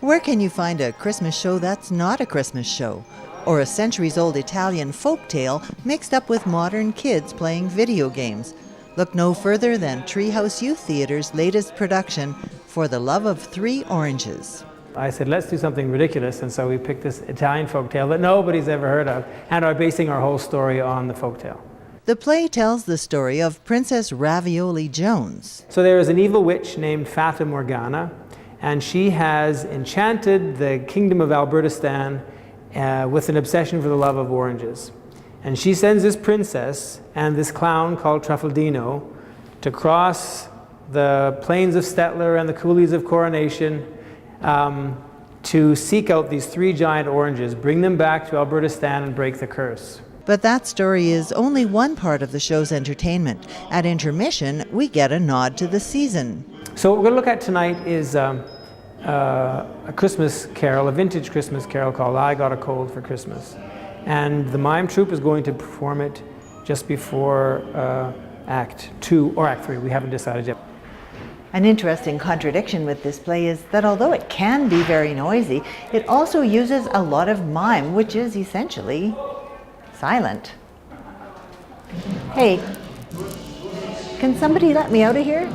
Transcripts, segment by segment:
Where can you find a Christmas show that's not a Christmas show? Or a centuries-old Italian folk tale mixed up with modern kids playing video games? Look no further than Treehouse Youth Theatre's latest production, For the Love of Three Oranges. I said, let's do something ridiculous, and so we picked this Italian folktale that nobody's ever heard of, and are basing our whole story on the folktale. The play tells the story of Princess Ravioli Jones. So there is an evil witch named Fata Morgana, and she has enchanted the kingdom of Albertistan with an obsession for the love of oranges. And she sends this princess and this clown called Truffaldino to cross the plains of Stettler and the coulees of Coronation to seek out these three giant oranges, bring them back to Albertistan and break the curse. But that story is only one part of the show's entertainment. At intermission, we get a nod to the season. So what we're going to look at tonight is a Christmas carol, a vintage Christmas carol called I Got a Cold for Christmas. And the mime troupe is going to perform it just before Act 2 or Act 3. We haven't decided yet. An interesting contradiction with this play is that although it can be very noisy, it also uses a lot of mime, which is essentially silent. Hey, can somebody let me out of here?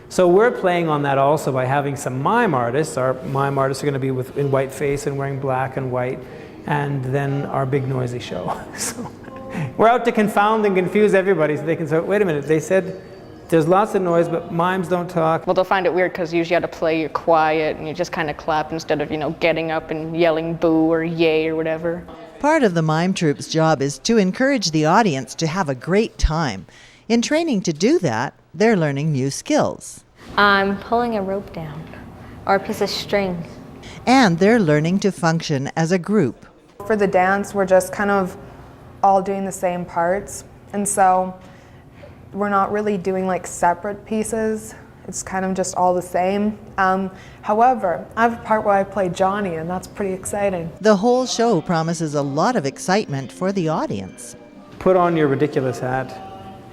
So we're playing on that also by having some mime artists. Our mime artists are going to be in white face and wearing black and white, and then our big noisy show. So we're out to confound and confuse everybody so they can say, wait a minute, they said there's lots of noise, but mimes don't talk. Well, they'll find it weird because usually you have to play, you're quiet, and you just kind of clap instead of, getting up and yelling boo or yay or whatever. Part of the mime troupe's job is to encourage the audience to have a great time. In training to do that, they're learning new skills. I'm pulling a rope down, or a piece of string. And they're learning to function as a group. For the dance, we're just kind of all doing the same parts, and so we're not really doing like separate pieces. It's kind of just all the same. However, I have a part where I play Johnny, and that's pretty exciting. The whole show promises a lot of excitement for the audience. Put on your ridiculous hat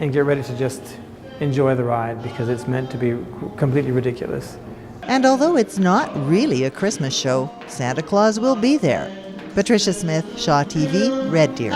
and get ready to just enjoy the ride, because it's meant to be completely ridiculous. And although it's not really a Christmas show, Santa Claus will be there. Patricia Smith, Shaw TV, Red Deer.